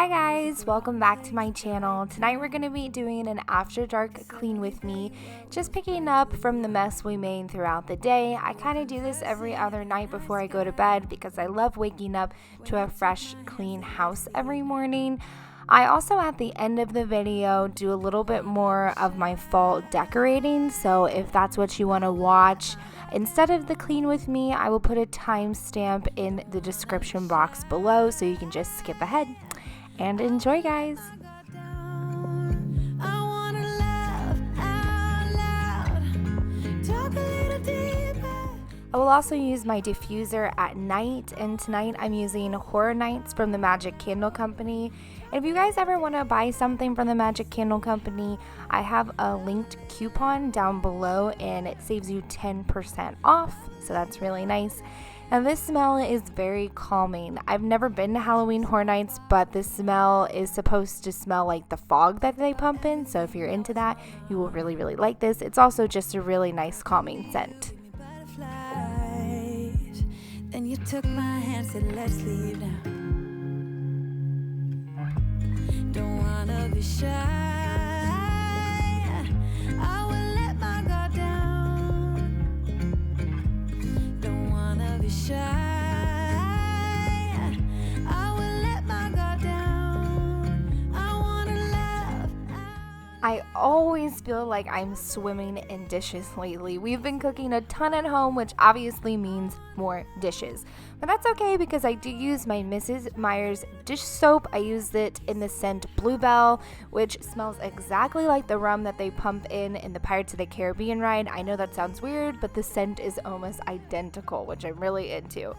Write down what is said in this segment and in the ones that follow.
Hi guys, welcome back to my channel. Tonight we're going to be doing an after dark clean with me, just picking up from the mess we made throughout the day. I kind of do this every other night before I go to bed because I love waking up to a fresh, clean house every morning. I also at the end of the video do a little bit more of my fall decorating, so if that's what you want to watch instead of the clean with me, I will put a timestamp in the description box below so you can just skip ahead. And enjoy, guys. I will also use my diffuser at night, and tonight I'm using Horror Nights from the Magic Candle Company. And if you guys ever want to buy something from the Magic Candle Company, I have a linked coupon down below and it saves you 10% off, so that's really nice. And this smell is very calming. I've never been to Halloween Horror Nights, but this smell is supposed to smell like the fog that they pump in, so if you're into that, you will really, really like this. It's also just a really nice calming scent. Then you took my hand, said let's leave now. Don't wanna be shy, I will let my guard down. Don't wanna be shy, I will let my guard down. I wanna laugh. I always feel like I'm swimming in dishes lately. We've been cooking a ton at home, which obviously means more dishes. But that's okay because I do use my Mrs. Meyers dish soap. I use it in the scent Bluebell, which smells exactly like the rum that they pump in the Pirates of the Caribbean ride. I know that sounds weird, but the scent is almost identical, which I'm really into.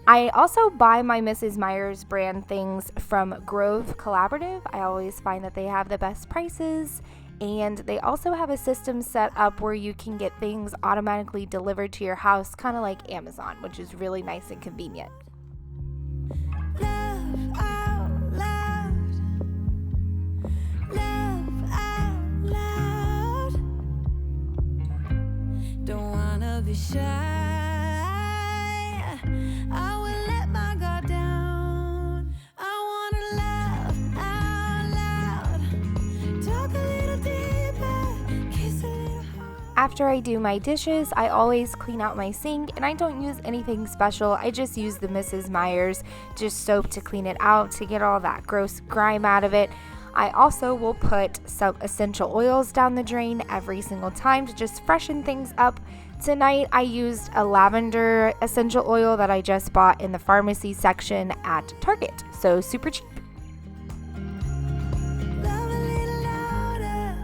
I also buy my Mrs. Meyers brand things from Grove Collaborative. I always find that they have the best prices, and they also have a system set up where you can get things automatically delivered to your house, kind of like Amazon, which is really nice and convenient. Laugh out loud. Laugh out loud. Don't wanna be shy, I will let my guard down. I wanna laugh out loud. Talk a little deeper, kiss a little harder. After I do my dishes, I always clean out my sink, and I don't use anything special. I just use the Mrs. Meyers dish soap to clean it out, to get all that gross grime out of it. I also will put some essential oils down the drain every single time to just freshen things up. Tonight I used a lavender essential oil that I just bought in the pharmacy section at Target, so super cheap. Love a little louder.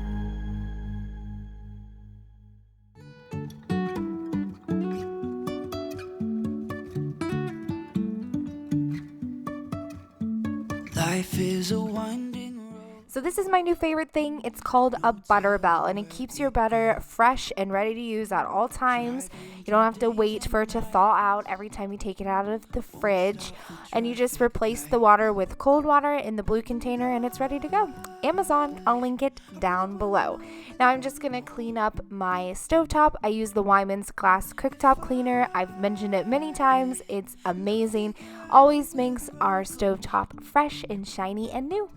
Life is a winding road. So this is my new favorite thing. It's called a butter bell, and it keeps your butter fresh and ready to use at all times. You don't have to wait for it to thaw out every time you take it out of the fridge, and you just replace the water with cold water in the blue container and it's ready to go. Amazon, I'll link it down below. Now I'm just gonna clean up my stovetop. I use the Wyman's glass cooktop cleaner. I've mentioned it many times. It's amazing. Always makes our stovetop fresh and shiny and new.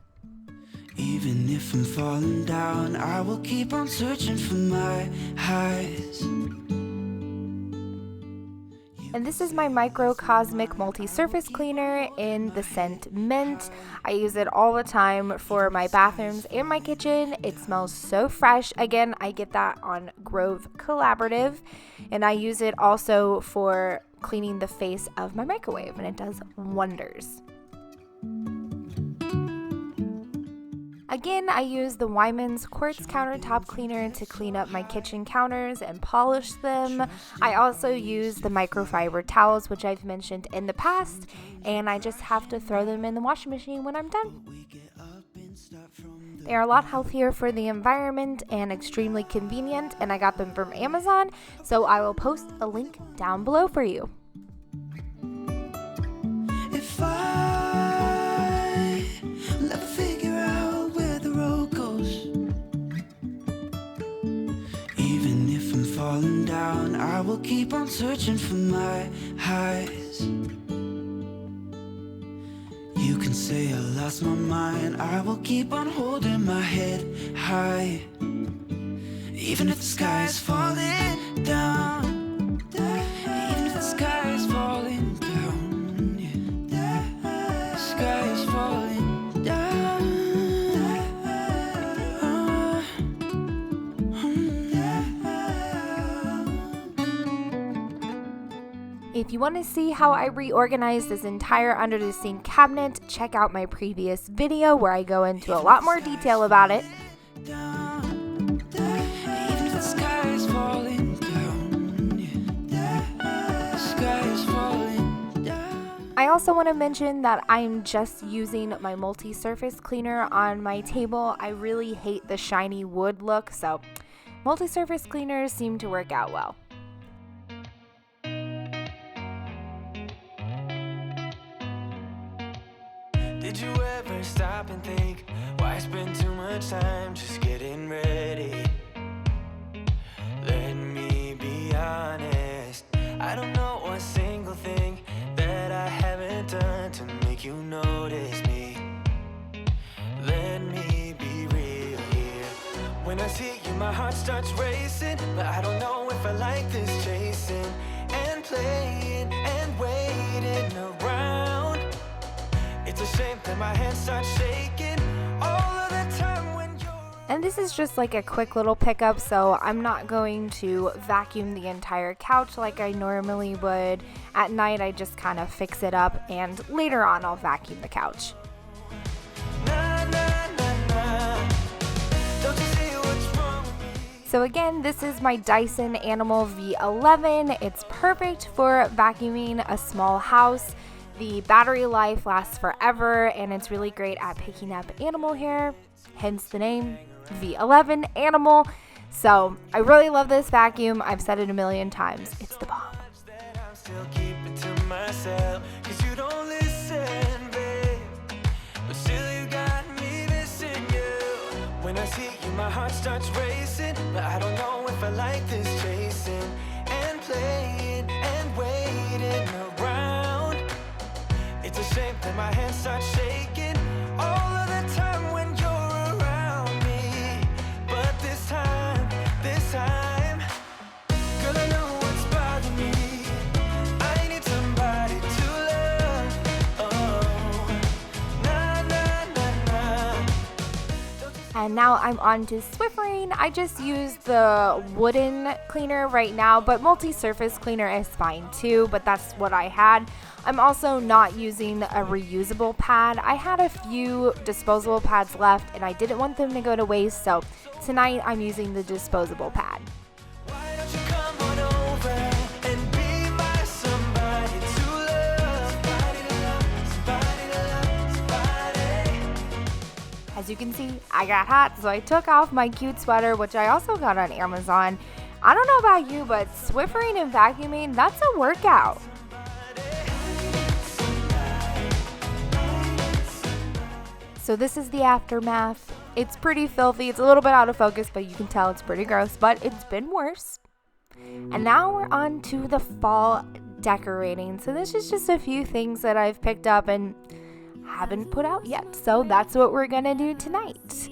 Even if I'm falling down, I will keep on searching for my highs. And this is my Microcosmic multi-surface cleaner in the scent Mint. I use it all the time for my bathrooms and my kitchen. It smells so fresh. Again, I get that on Grove Collaborative, and I use it also for cleaning the face of my microwave, and it does wonders. Again, I use the Wyman's Quartz Countertop Cleaner to clean up my kitchen counters and polish them. I also use the microfiber towels, which I've mentioned in the past, and I just have to throw them in the washing machine when I'm done. They are a lot healthier for the environment and extremely convenient, and I got them from Amazon, so I will post a link down below for you. If I never figure out where the road goes, even if I'm falling down, I will keep on searching for my highs. You can say I lost my mind, I will keep on holding my head high. Even if the sky is falling down, even if the sky is falling down, yeah. The sky is falling down. If you want to see how I reorganized this entire under the sink cabinet, check out my previous video where I go into a lot more detail about it. I also want to mention that I'm just using my multi-surface cleaner on my table. I really hate the shiny wood look, so multi-surface cleaners seem to work out well. Did you ever stop and think, why spend too much time just getting ready? Let me be honest, I don't know a single thing that I haven't done to make you notice me. Let me be real here. When I see you, my heart starts racing, but I don't know if I like this chasing and playing and waiting around. It's a shame that my hands start shaking all of the time when you're... And this is just like a quick little pickup, so I'm not going to vacuum the entire couch like I normally would. At night, I just kind of fix it up, and later on, I'll vacuum the couch. So again, this is my Dyson Animal V11. It's perfect for vacuuming a small house. The battery life lasts forever, and it's really great at picking up animal hair, hence the name V11 Animal. So I really love this vacuum. I've said it a million times. It's the bomb. When I see you, my heart starts racing, but I don't know if I like this chasing and playing and waiting around. It's a shame that my hands start shaking all of the time when you're around me. But this time, girl, I know what's bothering me. I need somebody to love. Oh, nah, nah, nah, nah. And now I'm on to Swiffering. I just use the wooden cleaner right now, but multi-surface cleaner is fine too, but that's what I had. I'm also not using a reusable pad. I had a few disposable pads left and I didn't want them to go to waste, so tonight I'm using the disposable pad. Why don't you come on over and be my somebody to love? Somebody to love, somebody to love, somebody. As you can see, I got hot, so I took off my cute sweater, which I also got on Amazon. I don't know about you, but Swiffering and vacuuming, that's a workout. So this is the aftermath. It's pretty filthy. It's a little bit out of focus, but you can tell it's pretty gross, but it's been worse. And now we're on to the fall decorating. So this is just a few things that I've picked up and haven't put out yet. So that's what we're gonna do tonight.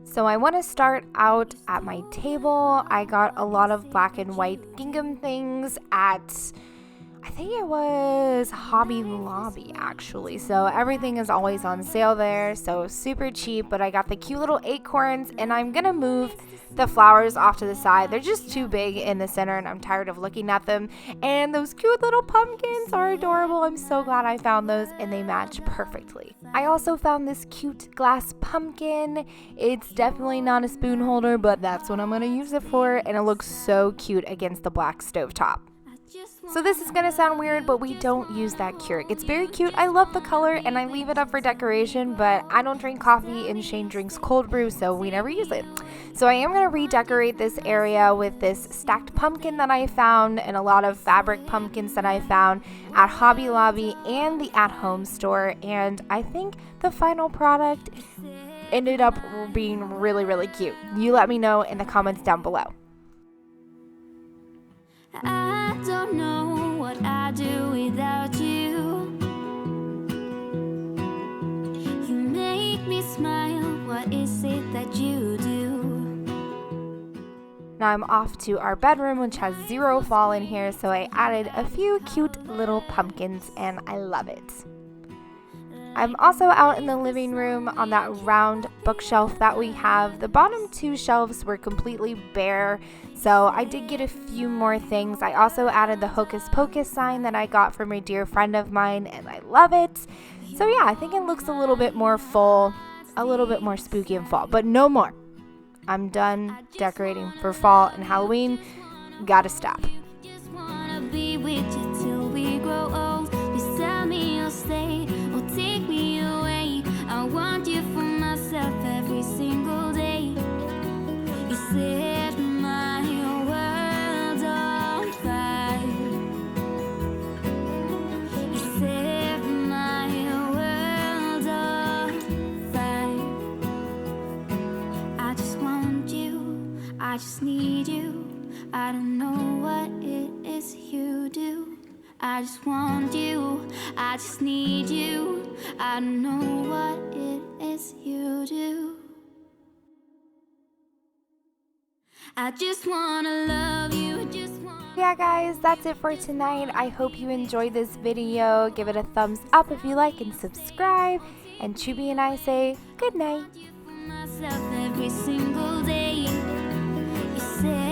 So I want to start out at my table. I got a lot of black and white gingham things at, I think it was Hobby Lobby actually. So everything is always on sale there, so super cheap. But I got the cute little acorns, and I'm gonna move the flowers off to the side. They're just too big in the center and I'm tired of looking at them. And those cute little pumpkins are adorable. I'm so glad I found those and they match perfectly. I also found this cute glass pumpkin. It's definitely not a spoon holder, but that's what I'm gonna use it for, and it looks so cute against the black stovetop. So this is gonna sound weird, but we don't use that Keurig. It's very cute. I love the color and I leave it up for decoration, but I don't drink coffee and Shane drinks cold brew, so we never use it. So I am gonna redecorate this area with this stacked pumpkin that I found and a lot of fabric pumpkins that I found at Hobby Lobby and the At Home store. And I think the final product ended up being really, really cute. You let me know in the comments down below. I don't know what I'd do without you. say that you do. Now I'm off to our bedroom, which has zero fall in here, so I added a few cute little pumpkins and I love it. I'm also out in the living room on that round bookshelf that we have. The bottom two shelves were completely bare, so I did get a few more things. I also added the Hocus Pocus sign that I got from a dear friend of mine, and I love it. So yeah, I think it looks a little bit more full, a little bit more spooky and fall, but no more. I'm done decorating for fall and Halloween. Gotta stop. Just wanna be with you till we grow old. Please tell me you'll stay or take me away. I want you for myself every single day. You set my world on fire. You set my world on fire. I just want you, I just need you. I don't know what it is you do. I just want you, I just need you. I don't know what it is you do. I just wanna love you, just wanna... Yeah guys, that's it for tonight. I hope you enjoyed this video. Give it a thumbs up if you like and subscribe. And Chubby and I say good night. For myself every single day. You said